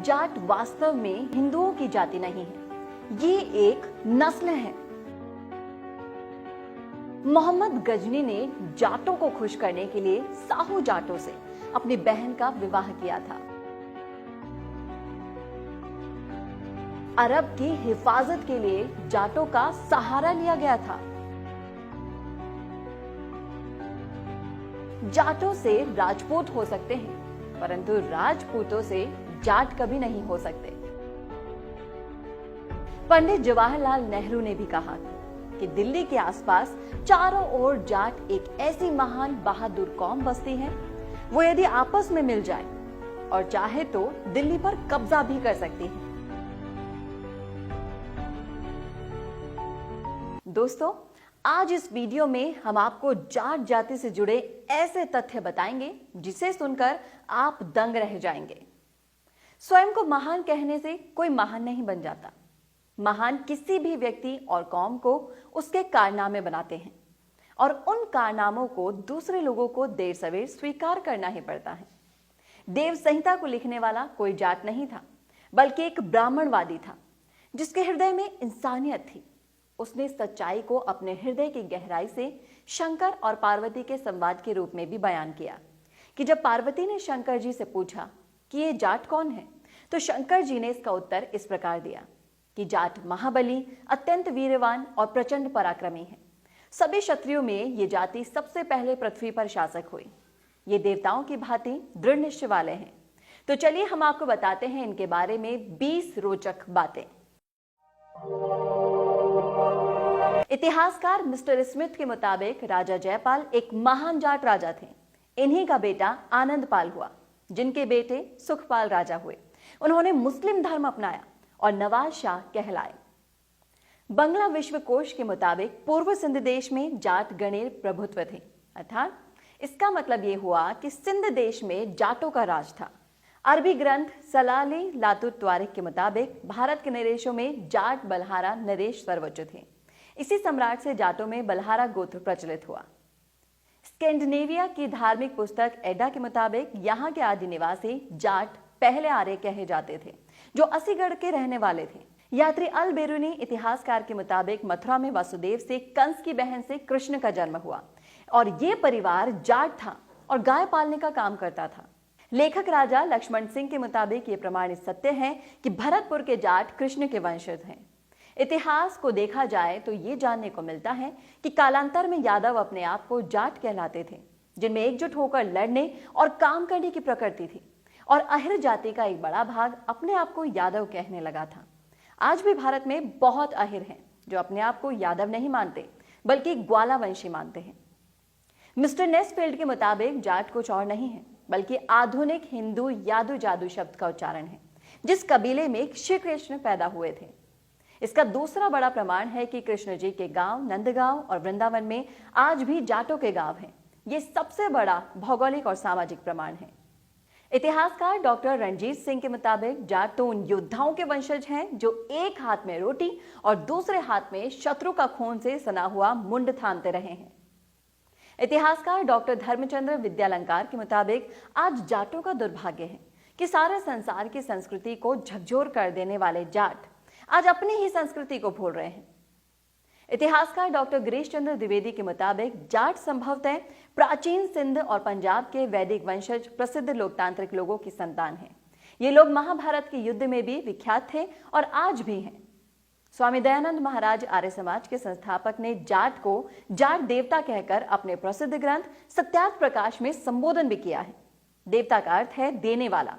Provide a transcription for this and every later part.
जाट वास्तव में हिंदुओं की जाति नहीं है, ये एक नस्ल है। मोहम्मद गजनी ने जाटों को खुश करने के लिए साहू जाटों से अपनी बहन का विवाह किया था। अरब की हिफाजत के लिए जाटों का सहारा लिया गया था। जाटों से राजपूत हो सकते हैं, परंतु राजपूतों से जाट कभी नहीं हो सकते। पंडित जवाहरलाल नेहरू ने भी कहा कि दिल्ली के आसपास चारों ओर जाट एक ऐसी महान बहादुर कौम बसती है, वो यदि आपस में मिल जाए और चाहे तो दिल्ली पर कब्जा भी कर सकती है। दोस्तों, आज इस वीडियो में हम आपको जाट जाति से जुड़े ऐसे तथ्य बताएंगे जिसे सुनकर आप दंग रह जाएंगे। स्वयं को महान कहने से कोई महान नहीं बन जाता। महान किसी भी व्यक्ति और कौम को उसके कारनामे बनाते हैं और उन कारनामों को दूसरे लोगों को देर सवेर स्वीकार करना ही पड़ता है। देव संहिता को लिखने वाला कोई जाट नहीं था, बल्कि एक ब्राह्मणवादी था जिसके हृदय में इंसानियत थी। उसने सच्चाई को अपने हृदय की गहराई से शंकर और पार्वती के संवाद के रूप में भी बयान किया कि जब पार्वती ने शंकर जी से पूछा कि ये जाट कौन है, तो शंकर जी ने इसका उत्तर इस प्रकार दिया कि जाट महाबली, अत्यंत वीरवान और प्रचंड पराक्रमी है। सभी क्षत्रियों में ये जाति सबसे पहले पृथ्वी पर शासक हुई। ये देवताओं की भांति दृढ़ निश्चय वाले हैं। तो चलिए हम आपको बताते हैं इनके बारे में 20 रोचक बातें। इतिहासकार मिस्टर स्मिथ के मुताबिक राजा जयपाल एक महान जाट राजा थे। इन्हीं का बेटा आनंदपाल हुआ, जिनके बेटे सुखपाल राजा हुए। उन्होंने मुस्लिम धर्म अपनाया और नवाज शाह कहलाए। बंगला विश्वकोश के मुताबिक पूर्व सिंध देश में जाट गणेर प्रभुत्व थे, अर्थात इसका मतलब यह हुआ कि सिंध देश में जाटों का राज था। अरबी ग्रंथ सलाली लातुत त्वारिख के मुताबिक भारत के नरेशों में जाट बलहारा नरेश सर्वोच्च थे। इसी सम्राट से जाटों में बलहारा गोत्र प्रचलित हुआ। स्कैंडिनेविया की धार्मिक पुस्तक एडा के मुताबिक यहाँ के आदि निवासी जाट पहले आर्य कहे जाते थे, जो असीगढ़ के रहने वाले थे। यात्री अल बेरूनी इतिहासकार के मुताबिक मथुरा में वासुदेव से कंस की बहन से कृष्ण का जन्म हुआ और ये परिवार जाट था और गाय पालने का काम करता था। लेखक राजा लक्ष्मण सिंह के मुताबिक ये प्रमाणित सत्य है कि भरतपुर के जाट कृष्ण के वंशज हैं। इतिहास को देखा जाए तो ये जानने को मिलता है कि कालांतर में यादव अपने आप को जाट कहलाते थे, जिनमें एकजुट होकर लड़ने और काम करने की प्रकृति थी, और अहिर जाति का एक बड़ा भाग अपने आप को यादव कहने लगा था। आज भी भारत में बहुत अहिर हैं जो अपने आप को यादव नहीं मानते, बल्कि ग्वाला वंशी मानते हैं। मिस्टर नेस्फील्ड के मुताबिक जाट कुछ और नहीं है, बल्कि आधुनिक हिंदू यादू जादू शब्द का उच्चारण है, जिस कबीले में श्री कृष्ण पैदा हुए थे। इसका दूसरा बड़ा प्रमाण है कि कृष्ण जी के गांव नंदगांव और वृंदावन में आज भी जाटों के गांव हैं। ये सबसे बड़ा भौगोलिक और सामाजिक प्रमाण है। इतिहासकार डॉक्टर रणजीत सिंह के मुताबिक जाट तो उन योद्धाओं के वंशज हैं जो एक हाथ में रोटी और दूसरे हाथ में शत्रु का खून से सना हुआ मुंड थामते रहे हैं। इतिहासकार डॉक्टर धर्मचंद्र विद्यालंकार के मुताबिक आज जाटों का दुर्भाग्य है कि सारे संसार की संस्कृति को झकझोर कर देने वाले जाट आज अपनी ही संस्कृति को भूल रहे हैं। इतिहासकार डॉक्टर गिरीश चंद्र द्विवेदी के मुताबिक जाट संभवतः प्राचीन सिंध और पंजाब के वैदिक वंशज प्रसिद्ध लोकतांत्रिक लोगों की संतान हैं। ये लोग महाभारत के युद्ध में भी विख्यात थे और आज भी हैं। स्वामी दयानंद महाराज आर्य समाज के संस्थापक ने जाट को जाट देवता कहकर अपने प्रसिद्ध ग्रंथ सत्यार्थ प्रकाश में संबोधन भी किया है। देवता का अर्थ है देने वाला।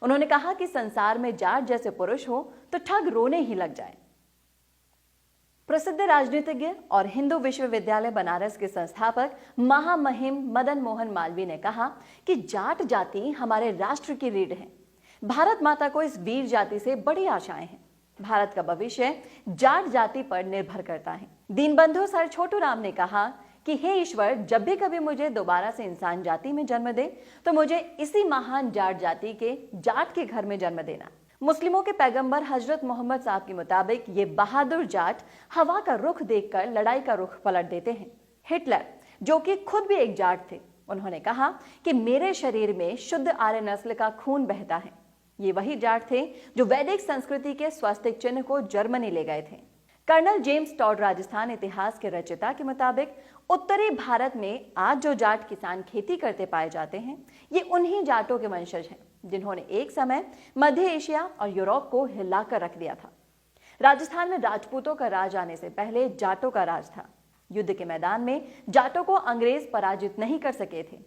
उन्होंने कहा कि संसार में जाट जैसे पुरुष हो तो ठग रोने ही लग जाए। प्रसिद्ध राजनीतिज्ञ और हिंदू विश्वविद्यालय बनारस के संस्थापक महामहिम मदन मोहन मालवीय ने कहा कि जाट जाति हमारे राष्ट्र की रीढ़ है। भारत माता को इस वीर जाति से बड़ी आशाएं हैं। भारत का भविष्य जाट जाति पर निर्भर करता है। दीनबंधु सर छोटू राम ने कहा कि हे ईश्वर, जब भी कभी मुझे दोबारा से इंसान जाति में जन्म दे तो मुझे इसी महान जाट जाति के जाट के घर में जन्म देना। मुस्लिमों के पैगंबर हजरत मोहम्मद साहब के मुताबिक ये बहादुर जाट हवा का रुख देखकर लड़ाई का रुख पलट देते हैं। हिटलर, जो कि खुद भी एक जाट थे, उन्होंने कहा कि मेरे शरीर में शुद्ध आर्य नस्ल का खून बहता है। ये वही जाट थे जो वैदिक संस्कृति के स्वस्तिक चिन्ह को जर्मनी ले गए थे। कर्नल जेम्स टॉड राजस्थान इतिहास के रचयिता के मुताबिक उत्तरी भारत में आज जो जाट किसान खेती करते पाए जाते हैं, ये उन्हीं जाटों के वंशज हैं जिन्होंने एक समय मध्य एशिया और यूरोप को हिलाकर रख दिया था। राजस्थान में राजपूतों का राज आने से पहले जाटों का राज था। युद्ध के मैदान में जाटों को अंग्रेज पराजित नहीं कर सके थे।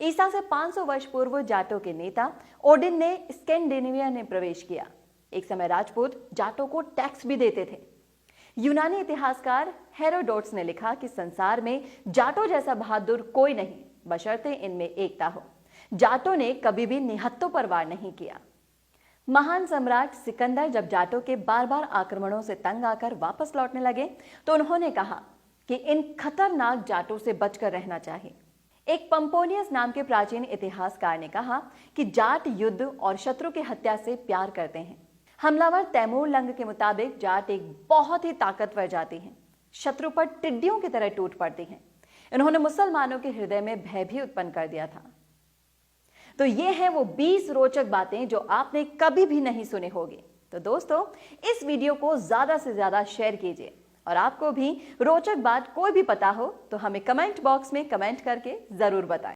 ईसा से 500 वर्ष पूर्व जाटों के नेता ओडिन ने स्कैंडिनेविया में प्रवेश किया। एक समय राजपूत जाटों को टैक्स भी देते थे। यूनानी इतिहासकार हेरोडोट्स ने लिखा कि संसार में जाटों जैसा बहादुर कोई नहीं, बशर्ते इनमें एकता हो। जाटों ने कभी भी निहत्तों पर वार नहीं किया। महान सम्राट सिकंदर जब जाटों के बार बार आक्रमणों से तंग आकर वापस लौटने लगे तो उन्होंने कहा कि इन खतरनाक जाटों से बचकर रहना चाहिए। एक पंपोनियस नाम के प्राचीन इतिहासकार ने कहा कि जाट युद्ध और शत्रु की हत्या से प्यार करते हैं। हमलावर तैमूर लंग के मुताबिक जाट एक बहुत ही ताकतवर जाति है, शत्रु पर टिड्डियों की तरह टूट पड़ती हैं। इन्होंने मुसलमानों के हृदय में भय भी उत्पन्न कर दिया था। तो ये हैं वो 20 रोचक बातें जो आपने कभी भी नहीं सुनी होगी। तो दोस्तों, इस वीडियो को ज्यादा से ज्यादा शेयर कीजिए और आपको भी रोचक बात कोई भी पता हो तो हमें कमेंट बॉक्स में कमेंट करके जरूर बताएं।